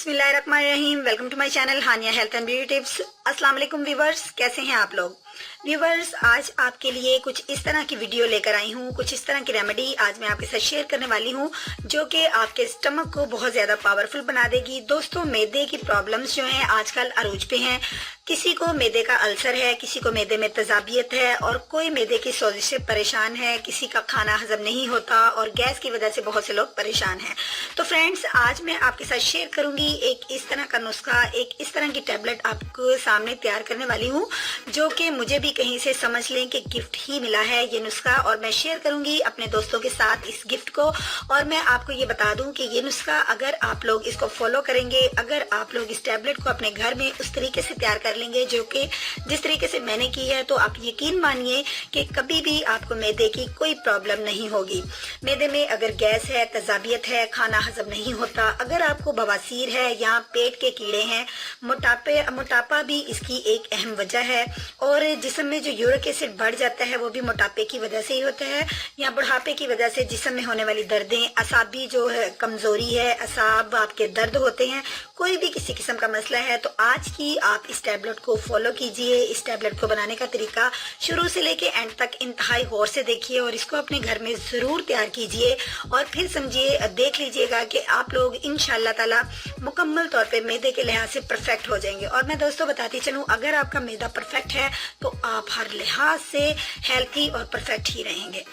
बिस्मिल्लाहिर्रहमानिर्रहीम। Welcome to my channel Hania health and beauty tips. अस्सलाम वालेकुम व्यूवर्स, कैसे हैं आप लोग। व्यूवर्स, आज आपके लिए कुछ इस तरह की वीडियो लेकर आई हूँ, कुछ इस तरह की रेमेडी आज मैं आपके साथ शेयर करने वाली हूँ जो कि आपके स्टमक को बहुत ज्यादा पावरफुल बना देगी। दोस्तों, मैदे की प्रॉब्लम्स जो हैं आजकल अरूज पे हैं। किसी को मैदे का अल्सर है, किसी को मैदे में तेजाबियत है और कोई मैदे की सोजिश से परेशान है, किसी का खाना हजम नहीं होता और गैस की वजह से बहुत से लोग परेशान हैं। तो फ्रेंड्स, आज मैं आपके साथ शेयर करूंगी एक इस तरह का नुस्खा, एक इस तरह की टैबलेट आपको सामने तैयार करने वाली हूँ जो कि मुझे भी कहीं से समझ लें कि गिफ्ट ही मिला है ये नुस्खा, और मैं शेयर करूंगी अपने दोस्तों के साथ इस गिफ्ट को। और मैं आपको ये बता दूं कि ये नुस्खा अगर आप लोग इसको फॉलो करेंगे, अगर आप लोग इस टैबलेट को अपने घर में उस तरीके से तैयार कर लेंगे जो कि जिस तरीके से मैंने की है, तो आप यकीन मानिए कि कभी भी आपको मैदे की कोई प्रॉब्लम नहीं होगी। मैदे में अगर गैस है, तेजाबियत है, खाना हजम नहीं होता, अगर आपको बवासीर है या पेट के कीड़े हैं, मोटापा भी इसकी एक अहम वजह है। और जिस्म में जो यूरिक एसिड बढ़ जाता है वो भी मोटापे की वजह से ही होता है, या बुढ़ापे की वजह से जिस्म में होने वाली दर्दें, असाबी जो है कमजोरी है, असाब आपके दर्द होते हैं, कोई भी किसी किस्म का मसला है, तो आज की आप इस टैबलेट को फॉलो कीजिए। इस टैबलेट को बनाने का तरीका शुरू से लेके एंड तक इंतहाई गौर से देखिए और इसको अपने घर में जरूर तैयार कीजिए और फिर समझिए, देख लीजिएगा कि आप लोग इंशाअल्लाह ताला मुकम्मल तौर पे मैदे के लिहाज से परफेक्ट हो जाएंगे। और मैं दोस्तों बताती चलूं, अगर आपका मैदा परफेक्ट है तो आप हर लिहाज से हेल्थी और परफेक्ट ही रहेंगे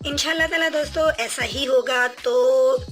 इंशाअल्लाह ताला। दोस्तों, ऐसा ही होगा। तो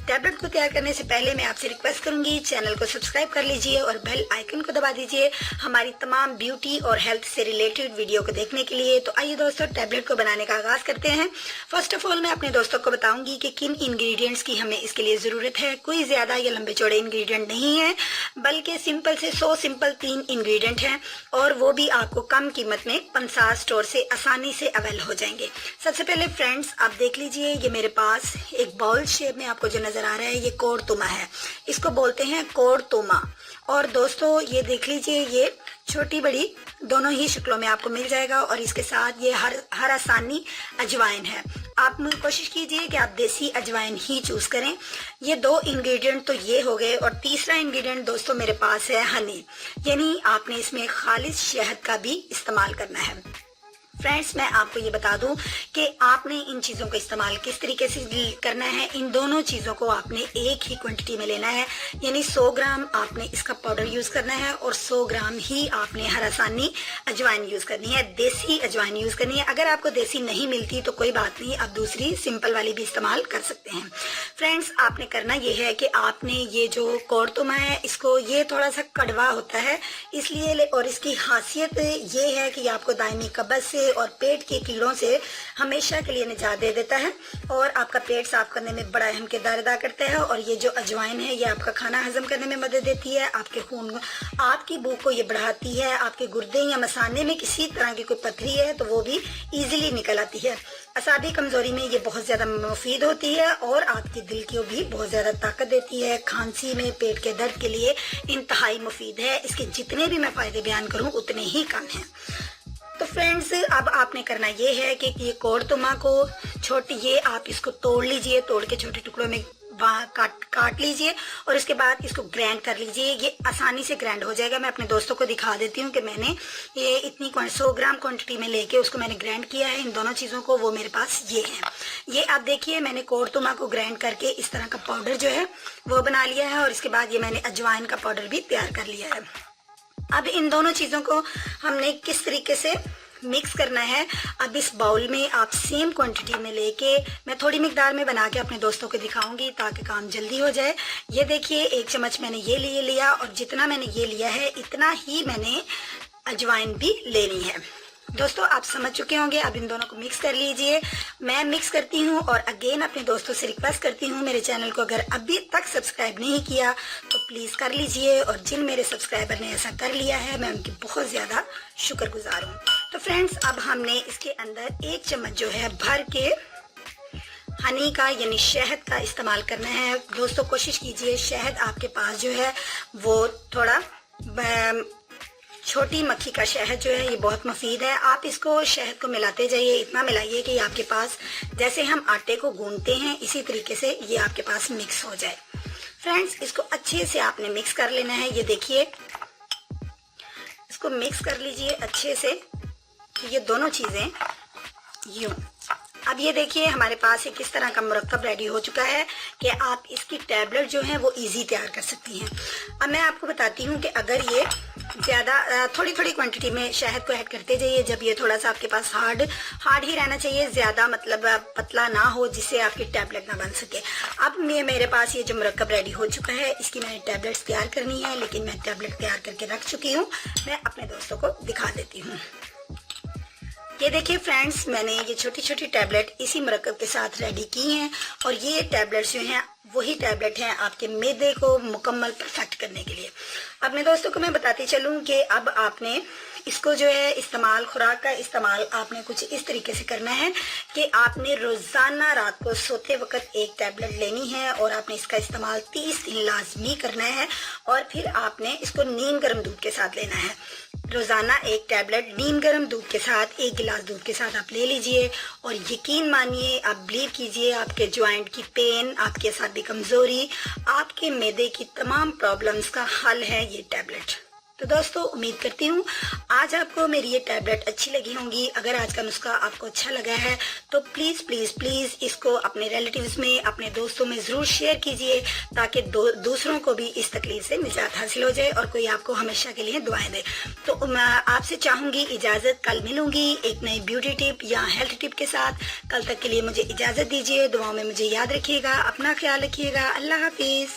टैबलेट को तैयार करने से पहले मैं आपसे रिक्वेस्ट करूंगी, चैनल को सब्सक्राइब कर लीजिए और बेल आइकन को दबा दीजिए हमारी तमाम ब्यूटी और हेल्थ से रिलेटेड वीडियो को देखने के लिए। तो आइए दोस्तों, टैबलेट को बनाने का आगाज करते हैं। फर्स्ट ऑफ ऑल मैं अपने दोस्तों को बताऊंगी कि किन इंग्रेडिएंट्स की हमें इसके लिए जरूरत है। कोई ज्यादा या लंबे चौड़े इंग्रेडिएंट नहीं है, बल्कि सिंपल से 100 सिंपल 3 इंग्रेडिएंट हैं और वो भी आपको कम कीमत में पंसार स्टोर से आसानी से अवेल हो जाएंगे। सबसे पहले फ्रेंड्स, आप देख लीजिए, ये मेरे पास एक बाउल शेप में आपको जो नजर आ रहा है ये कोड़तुमा है, इसको बोलते हैं कोड़तुमा। और दोस्तों ये देख लीजिए, ये छोटी बड़ी दोनों ही शक्लों में आपको मिल जाएगा। और इसके साथ ये हर आसानी अजवाइन है। आप कोशिश कीजिए कि आप देसी अजवाइन ही चूज करें। ये 2 इंग्रेडिएंट तो ये हो गए। और तीसरा इंग्रेडिएंट दोस्तों मेरे पास है हनी, यानी आपने इसमें खालिस शहद का भी इस्तेमाल करना है। फ्रेंड्स, मैं आपको ये बता दूं कि आपने इन चीजों का इस्तेमाल किस तरीके से करना है। इन दोनों चीजों को आपने एक ही क्वांटिटी में लेना है, यानी 100 ग्राम आपने इसका पाउडर यूज करना है और 100 ग्राम ही आपने हर आसानी अजवाइन यूज करनी है, देसी अजवाइन यूज करनी है। अगर आपको देसी नहीं मिलती तो कोई बात नहीं, आप दूसरी सिंपल वाली भी इस्तेमाल कर सकते हैं। फ्रेंड्स, आपने करना ये है कि आपने ये जो कोड़तुमा है, इसको ये थोड़ा सा कड़वा होता है इसलिए, और इसकी खासियत ये है कि आपको दायमी कब्ज से और पेट के कीड़ों से हमेशा के लिए निजात दे देता है और आपका पेट साफ करने में बड़ा अहम किरदार अदा करता है। और ये जो अजवाइन है ये आपका खाना हजम करने में मदद देती है, आपके खून, आपकी भूख को ये बढ़ाती है, आपके गुर्दे या मसाने में किसी तरह की कोई पथरी है तो वो भी इजीली निकल आती है। असाबी कमजोरी में ये बहुत ज्यादा मुफीद होती है और आपके दिल को भी बहुत ज्यादा ताकत देती है। खांसी में, पेट के दर्द के लिए इंतहाई मुफीद है। इसके जितने भी मैं फायदे बयान करूं उतने ही कम हैं। तो फ्रेंड्स, अब आपने करना ये है कि ये कोड़तुमा को ये आप इसको तोड़ लीजिए, तोड़ के छोटे टुकड़ों में काट लीजिए और इसके बाद इसको ग्राइंड कर लीजिए। ये आसानी से ग्राइंड हो जाएगा। मैं अपने दोस्तों को दिखा देती हूँ कि मैंने ये इतनी 100 ग्राम क्वांटिटी में लेके उसको मैंने ग्राइंड किया है। इन दोनों चीजों को वो मेरे पास ये है। ये आप देखिए, मैंने कोड़तुमा को ग्राइंड करके इस तरह का पाउडर जो है वो बना लिया है और इसके बाद ये मैंने अजवाइन का पाउडर भी तैयार कर लिया है। अब इन दोनों चीजों को हमने किस तरीके से मिक्स करना है, अब इस बाउल में आप सेम क्वांटिटी में लेके, मैं थोड़ी मिकदार में बना के अपने दोस्तों को दिखाऊंगी ताकि काम जल्दी हो जाए। ये देखिए, 1 चम्मच मैंने ये लिया और जितना मैंने ये लिया है इतना ही मैंने अजवाइन भी लेनी है। दोस्तों, आप समझ चुके होंगे। अब इन दोनों को मिक्स कर लीजिए। मैं मिक्स करती हूँ और अगेन अपने दोस्तों से रिक्वेस्ट करती हूँ, मेरे चैनल को अगर अभी तक सब्सक्राइब नहीं किया तो प्लीज कर लीजिए। और जिन मेरे सब्सक्राइबर ने ऐसा कर लिया है, मैं उनकी बहुत ज्यादा शुक्रगुजार हूँ। तो फ्रेंड्स, अब हमने इसके अंदर 1 चम्मच जो है भर के हनी का यानी शहद का इस्तेमाल करना है। दोस्तों, कोशिश कीजिए शहद आपके पास जो है वो थोड़ा छोटी मक्खी का शहद जो है ये बहुत मुफीद है। आप इसको शहद को मिलाते जाइए, इतना मिलाइए कि आपके पास जैसे हम आटे को गूंदते हैं इसी तरीके से ये आपके पास मिक्स हो जाए। फ्रेंड्स, इसको अच्छे से आपने मिक्स कर लेना है। ये देखिए, इसको मिक्स कर लीजिए अच्छे से। ये दोनों चीजें यूं। अब ये देखिए हमारे पास एक इस तरह का मुरक्कब रेडी हो चुका है कि आप इसकी टैबलेट जो है वो इजी तैयार कर सकती हैं। अब मैं आपको बताती हूँ कि अगर ये ज़्यादा थोड़ी थोड़ी क्वांटिटी में शहद को ऐड करते जाइए, जब ये थोड़ा सा आपके पास हार्ड ही रहना चाहिए, ज़्यादा मतलब पतला ना हो जिससे आपकी टैबलेट ना बन सके। अब मेरे पास ये जो मुरक्कब रेडी हो चुका है, इसकी मैंने टैबलेट्स तैयार करनी है, लेकिन मैं टैबलेट तैयार करके रख चुकी हूँ। मैं अपने दोस्तों को दिखा देती हूँ। ये देखिए फ्रेंड्स, मैंने ये छोटी छोटी टैबलेट इसी मुरक्कब के साथ रेडी की हैं और ये टैबलेट्स जो हैं वही टैबलेट हैं आपके मैदे को मुकम्मल परफेक्ट करने के लिए। अपने दोस्तों को मैं बताती चलूं कि अब आपने इसको जो है इस्तेमाल, खुराक का इस्तेमाल आपने कुछ इस तरीके से करना है कि आपने रोजाना रात को सोते वक्त एक टैबलेट लेनी है और आपने इसका इस्तेमाल 30 दिन लाजमी करना है और फिर आपने इसको नीम गर्म दूध के साथ लेना है। रोजाना एक टैबलेट नीम गर्म दूध के साथ, 1 गिलास दूध के साथ आप ले लीजिए और यकीन मानिए, आप बिलीव कीजिए, आपके ज्वाइंट की पेन, आपके असाबी कमजोरी, आपके मैदे की तमाम प्रॉब्लम्स का हल है ये टैबलेट। तो दोस्तों, उम्मीद करती हूँ आज आपको मेरी ये टैबलेट अच्छी लगी होंगी। अगर आज का नुस्खा आपको अच्छा लगा है तो प्लीज़ प्लीज़ प्लीज़ इसको अपने रिलेटिव्स में, अपने दोस्तों में ज़रूर शेयर कीजिए ताकि दूसरों को भी इस तकलीफ से निजात हासिल हो जाए और कोई आपको हमेशा के लिए दुआएं दे। तो मैं आपसे चाहूँगी इजाज़त, कल मिलूंगी एक नई ब्यूटी टिप या हेल्थ टिप के साथ। कल तक के लिए मुझे इजाज़त दीजिए। दुआओं में मुझे याद रखिएगा, अपना ख्याल रखिएगा। अल्लाह हाफिज़।